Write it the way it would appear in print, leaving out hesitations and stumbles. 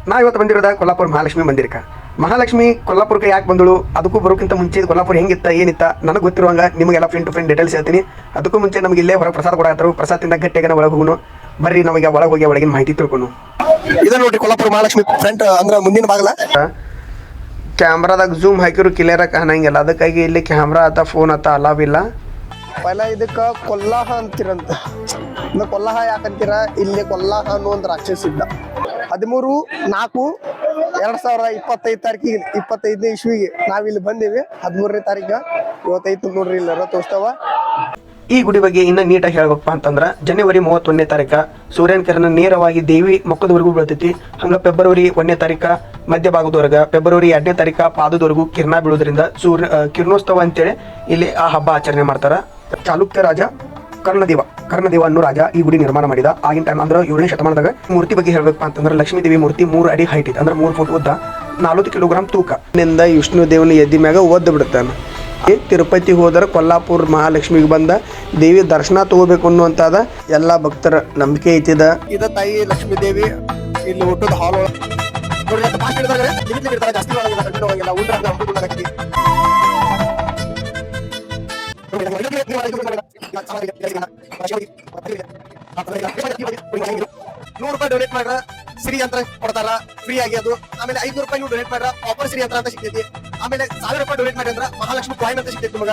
ನಾ ಇವತ್ತು ಬಂದಿರೋದ ಕೊಲ್ಲಾಪುರ ಮಹಾಲಕ್ಷ್ಮಿ ಮಂದಿರಕ್ಕೆ. ಮಹಾಲಕ್ಷ್ಮಿ ಕೊಲ್ಲಾಪುರಕ್ಕೆ ಯಾಕೆ ಬಂದಳು, ಅದಕ್ಕೂ ಬರೋಕ್ಕಿಂತ ಮುಂಚೆ ಕೊಲ್ಲಾಪುರ ಹೆಂಗಿತ್ತ ಏನಿತ್ತ ನನಗೆ ಗೊತ್ತಿರುವಂಗೆ ನಿಮಗೆಲ್ಲ ಫ್ರೆಂಡ್ ಟು ಫ್ರೆಂಡ್ ಡೀಟೇಲ್ಸ್ ಹೇಳ್ತೀನಿ. ಅದಕ್ಕೂ ಮುಂಚೆ ನಮಗೆ ಇಲ್ಲೇ ಹೊರಗೆ ಪ್ರಸಾದ ಕೊಡಾಕರು, ಪ್ರಸಾದದಿಂದ ಗಟ್ಟಿಯಾಗ ಒಳಗೆ ಹೋಗೋಣ. ಬರ್ರಿ ನಮಗೆ ಒಳಗೆ ಹೋಗಿ ಒಳಗಿನ ಮಾಹಿತಿ ತಿಳ್ಕೊಂಡು. ಇದ ನೋಡ್ರಿ ಕೊಲ್ಲಾಪುರ ಮಹಾಲಕ್ಷ್ಮಿ ಫ್ರಂಟ್ ಅಂದ್ರೆ ಮುಂದಿನ ಬಾಗಲ. ಕ್ಯಾಮ್ರಾದಾಗ ಝೂಮ್ ಹಾಕಿರು ಕ್ಲಿಯರ್ ಆಗಿ ಕಾಣಂಗಿಲ್ಲ, ಅದಕ್ಕಾಗಿ ಇಲ್ಲಿ ಕ್ಯಾಮ್ರಾ ಆತ ಫೋನ್ ಆತ ಅಲಾವಿಲ್ಲ. ಪೈಲ ಇದಕ್ಕ ಕೊಲ್ಲಾಹ ಅಂತಿರಂತ. ಕೊಲ್ಲಾಹ ಯಾಕಂತೀರ, ಇಲ್ಲಿ ಕೊಲ್ಲಾಹ ಅನ್ನೋ ಒಂದು ರಾಕ್ಷಸ ಇದ್ದ. 13/4/2025 ತಾರೀಕಿಗೆ 25ನೇ ಇಸ್ವಿಗೆ ನಾವಿಲ್ಲಿ ಬಂದೀವಿ. 13ನೇ ತಾರೀಕು ಇವತ್ತೈತು ನೋಡ್ರಿ ಇಲ್ಲಿ ರಥೋತ್ಸವ. ಈ ಗುಡಿ ಬಗ್ಗೆ ಇನ್ನೂ ನೀಟಾಗಿ ಹೇಳ್ಬೇಕಪ್ಪ ಅಂತಂದ್ರೆ ಜನವರಿ 31ನೇ ತಾರೀಕು ಸೂರ್ಯನ ಕಿರಣ ನೇರವಾಗಿ ದೇವಿ ಮುಖದವರೆಗೂ ಬೀಳ್ತೈತಿ. ಹಂಗೆ ಫೆಬ್ರವರಿ 1ನೇ ತಾರೀಕು ಮಧ್ಯಭಾಗದವರೆಗೆ, ಫೆಬ್ರವರಿ 2ನೇ ತಾರೀಕು ಪಾದದವರೆಗೂ ಕಿರಣ ಬೀಳೋದ್ರಿಂದ ಕಿರಣೋತ್ಸವ ಅಂತೇಳಿ ಇಲ್ಲಿ ಆ ಹಬ್ಬ ಆಚರಣೆ ಮಾಡ್ತಾರೆ. ಚಾಲುಕ್ಯ ರಾಜ ಕರ್ಣದೇವ ಅನ್ನೋ ರಾಜ ಈ ಗುಡಿ ನಿರ್ಮಾಣ ಮಾಡಿದ. ಆಗಿನ ಟೈಮ್ ಅಂದ್ರೆ 7ನೇ ಶತಮಾನದಾಗ. ಮೂರ್ತಿ ಬಗ್ಗೆ ಹೇಳ್ಬೇಕಪ್ಪ ಅಂತಂದ್ರೆ ಲಕ್ಷ್ಮೀ ದೇವಿ ಮೂರ್ತಿ 3 ಅಡಿ ಹೈಟ್ ಇದೆ, ಅಂದ್ರೆ 3 ಫುಟ್ ಉದ್ದ, 40 ಕಿಲೋಗ್ರಾಮ್ ತೂಕ. ನಿಂದ ವಿಷ್ಣು ದೇವನ ಎದ್ದಿ ಮ್ಯಾಗ ಒದ್ದು ಬಿಡುತ್ತಾನೆ. ತಿರುಪತಿ ಹೋದರೆ ಕೊಲ್ಲಾಪುರ ಮಹಾಲಕ್ಷ್ಮಿಗೆ ಬಂದ ದೇವಿ ದರ್ಶನ ತಗೋಬೇಕು ಅನ್ನುವಂತಾದ ಎಲ್ಲ ಭಕ್ತರ ನಂಬಿಕೆ ಐತಿದ. ಇದ ತಾಯಿ ಲಕ್ಷ್ಮೀ ದೇವಿ ಇಲ್ಲಿ ಹುಟ್ಟದ ಹಾಲ್ ₹100 ಡೊನೇಟ್ ಮಾಡ್ರ ಸಿರಿ ಯಂತ್ರ ಕೊಡ್ತಾರ ಫ್ರೀ ಆಗಿ. ಅದು ಆಮೇಲೆ ₹500 ಡೊನೇಟ್ ಮಾಡ್ರ ಆಫರ್ ಸಿರಿ ಯಂತ್ರ ಅಂತ ಸಿಗ್ತೈತಿ. ಆಮೇಲೆ ₹1000 ಡೊನೇಟ್ ಮಾಡ್ರಿ ಅಂದ್ರ ಮಹಾಲಕ್ಷ್ಮಿ ಕಾಯಿನ್ ಅಂತ ಸಿಗ್ತೈತಿ ನಿಮಗ.